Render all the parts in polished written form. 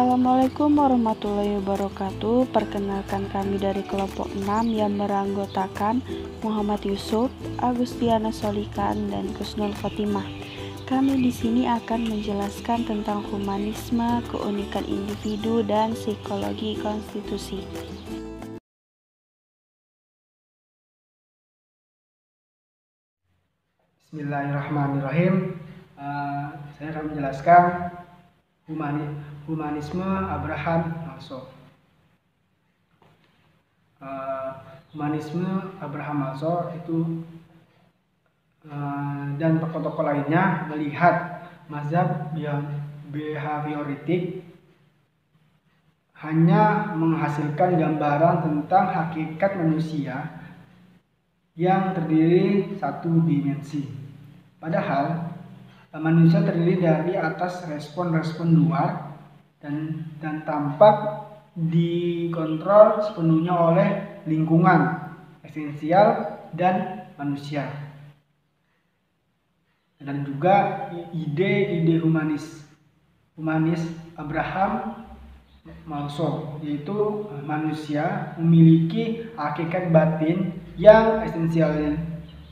Assalamualaikum warahmatullahi wabarakatuh. Perkenalkan kami dari kelompok 6 yang beranggotakan Muhammad Yusuf, Agustiana Solikan, dan Kusnul Khotimah. Kami di sini akan menjelaskan tentang humanisme, keunikan individu, dan psikologi konstitusi. Bismillahirrahmanirrahim. Saya akan menjelaskan humanisme Abraham Maslow. Humanisme Abraham Maslow itu dan tokoh-tokoh lainnya melihat mazhab yang behavioritik hanya menghasilkan gambaran tentang hakikat manusia yang terdiri satu dimensi. Padahal manusia terdiri dari atas respon-respon luar dan tampak dikontrol sepenuhnya oleh lingkungan esensial dan manusia. Dan juga ide-ide humanis Abraham Maslow, yaitu manusia memiliki hakikat batin yang esensial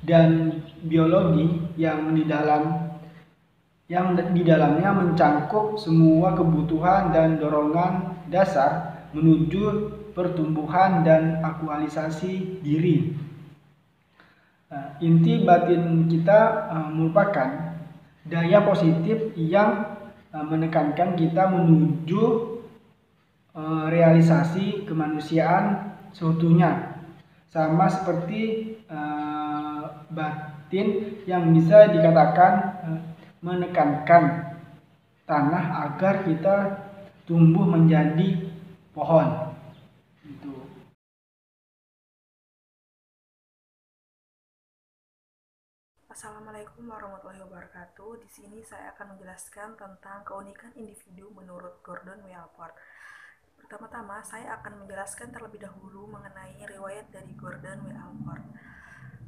dan biologi yang di dalamnya mencangkup semua kebutuhan dan dorongan dasar menuju pertumbuhan dan aktualisasi diri. Inti batin kita merupakan daya positif yang menekankan kita menuju realisasi kemanusiaan seutuhnya, sama seperti batin yang bisa dikatakan menekankan tanah agar kita tumbuh menjadi pohon. Assalamualaikum warahmatullahi wabarakatuh. Di sini saya akan menjelaskan tentang keunikan individu menurut Gordon W. Allport. Pertama-tama, saya akan menjelaskan terlebih dahulu mengenai riwayat dari Gordon W. Allport.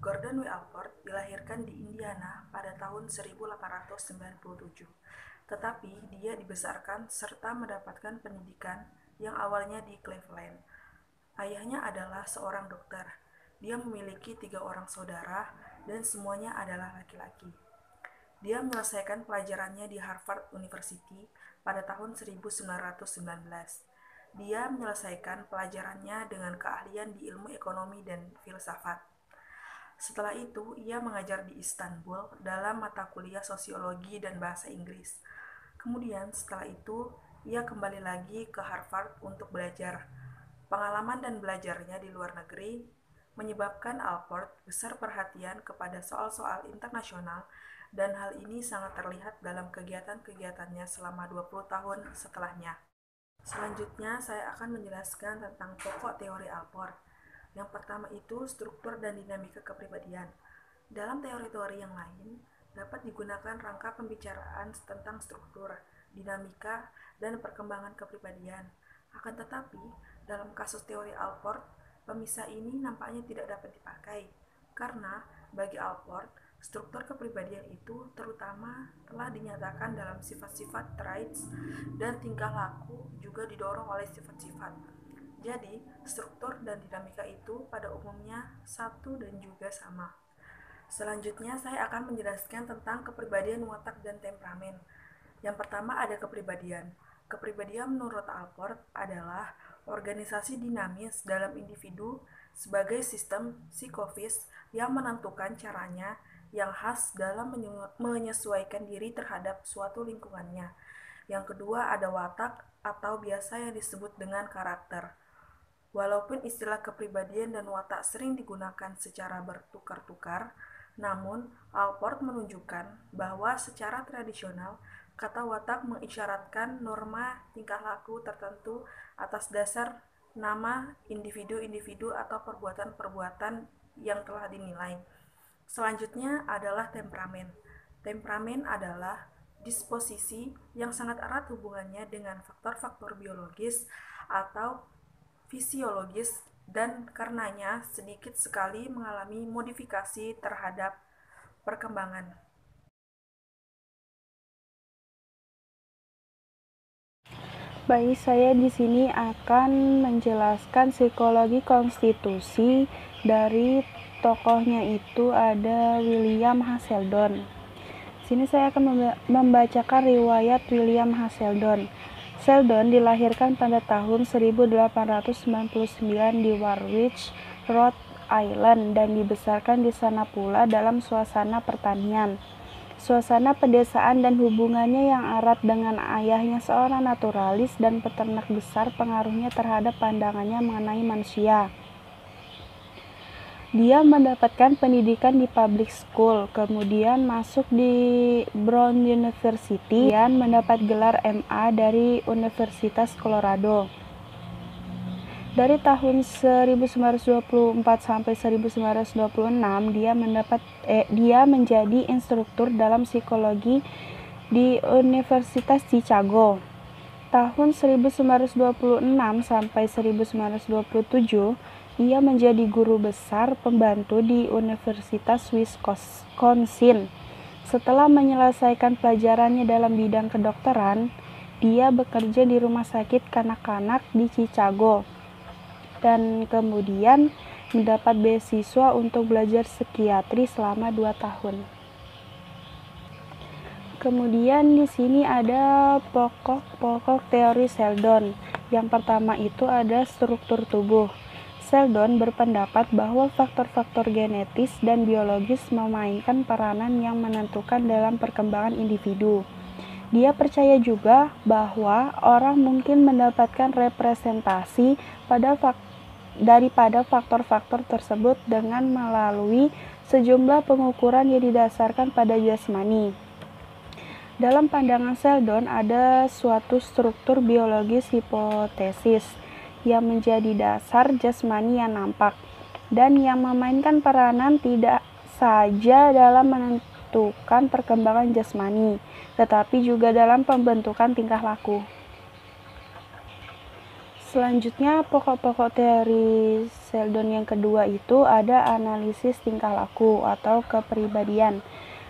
Gordon W. Allport dilahirkan di Indiana pada tahun 1897. Tetapi dia dibesarkan serta mendapatkan pendidikan yang awalnya di Cleveland. Ayahnya adalah seorang dokter. Dia memiliki 3 orang saudara dan semuanya adalah laki-laki. Dia menyelesaikan pelajarannya di Harvard University pada tahun 1919. Dia menyelesaikan pelajarannya dengan keahlian di ilmu ekonomi dan filsafat. Setelah itu, ia mengajar di Istanbul dalam mata kuliah sosiologi dan bahasa Inggris. Kemudian setelah itu, ia kembali lagi ke Harvard untuk belajar. Pengalaman dan belajarnya di luar negeri menyebabkan Allport besar perhatian kepada soal-soal internasional, dan hal ini sangat terlihat dalam kegiatan-kegiatannya selama 20 tahun setelahnya. Selanjutnya, saya akan menjelaskan tentang pokok teori Allport. Yang pertama itu struktur dan dinamika kepribadian. Dalam teori-teori yang lain, dapat digunakan rangka pembicaraan tentang struktur, dinamika, dan perkembangan kepribadian. Akan tetapi, dalam kasus teori Allport, pemisah ini nampaknya tidak dapat dipakai, karena bagi Allport, struktur kepribadian itu terutama telah dinyatakan dalam sifat-sifat traits, dan tingkah laku juga didorong oleh sifat-sifat. Jadi, struktur dan dinamika itu pada umumnya satu dan juga sama. Selanjutnya, saya akan menjelaskan tentang kepribadian watak dan temperamen. Yang pertama ada kepribadian. Kepribadian menurut Allport adalah organisasi dinamis dalam individu sebagai sistem psikofis yang menentukan caranya yang khas dalam menyesuaikan diri terhadap suatu lingkungannya. Yang kedua ada watak atau biasa yang disebut dengan karakter. Walaupun istilah kepribadian dan watak sering digunakan secara bertukar-tukar, namun Allport menunjukkan bahwa secara tradisional kata watak mengisyaratkan norma tingkah laku tertentu atas dasar nama individu-individu atau perbuatan-perbuatan yang telah dinilai. Selanjutnya adalah temperamen. Temperamen adalah disposisi yang sangat erat hubungannya dengan faktor-faktor biologis atau fisiologis, dan karenanya sedikit sekali mengalami modifikasi terhadap perkembangan. Baik, saya di sini akan menjelaskan psikologi konstitusi. Dari tokohnya itu ada William H. Sheldon. Sini saya akan membacakan riwayat William H. Sheldon. Sheldon dilahirkan pada tahun 1899 di Warwick, Rhode Island, dan dibesarkan di sana pula dalam suasana pertanian. Suasana pedesaan dan hubungannya yang erat dengan ayahnya seorang naturalis dan peternak besar pengaruhnya terhadap pandangannya mengenai manusia. Dia mendapatkan pendidikan di public school, kemudian masuk di Brown University dan mendapat gelar MA dari Universitas Colorado. Dari tahun 1924 sampai 1926 dia menjadi instruktur dalam psikologi di Universitas Chicago. Tahun 1926 sampai 1927 ia menjadi guru besar pembantu di Universitas Wisconsin. Setelah menyelesaikan pelajarannya dalam bidang kedokteran, dia bekerja di rumah sakit kanak-kanak di Chicago dan kemudian mendapat beasiswa untuk belajar psikiatri selama 2 tahun. Kemudian di sini ada pokok-pokok teori Sheldon. Yang pertama itu ada struktur tubuh. Sheldon berpendapat bahwa faktor-faktor genetis dan biologis memainkan peranan yang menentukan dalam perkembangan individu. Dia percaya juga bahwa orang mungkin mendapatkan representasi daripada faktor-faktor tersebut dengan melalui sejumlah pengukuran yang didasarkan pada jasmani. Dalam pandangan Sheldon ada suatu struktur biologis hipotesis yang menjadi dasar jasmani yang nampak dan yang memainkan peranan tidak saja dalam menentukan perkembangan jasmani, tetapi juga dalam pembentukan tingkah laku. Selanjutnya, pokok-pokok teori Sheldon yang kedua itu ada analisis tingkah laku atau kepribadian.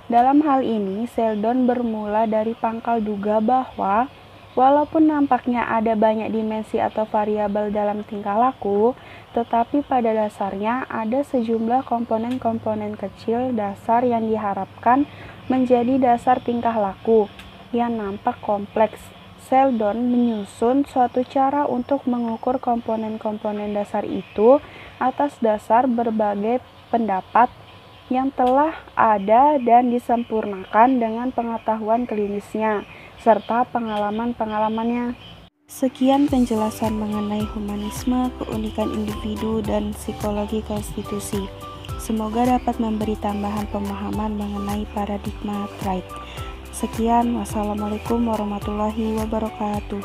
Dalam hal ini, Sheldon bermula dari pangkal duga bahwa walaupun nampaknya ada banyak dimensi atau variabel dalam tingkah laku, tetapi pada dasarnya ada sejumlah komponen-komponen kecil dasar yang diharapkan menjadi dasar tingkah laku yang nampak kompleks. Sheldon menyusun suatu cara untuk mengukur komponen-komponen dasar itu atas dasar berbagai pendapat yang telah ada dan disempurnakan dengan pengetahuan klinisnya serta pengalaman-pengalamannya. Sekian penjelasan mengenai humanisme, keunikan individu, dan psikologi konstitusi. Semoga dapat memberi tambahan pemahaman mengenai paradigma Triad. Sekian, wassalamualaikum warahmatullahi wabarakatuh.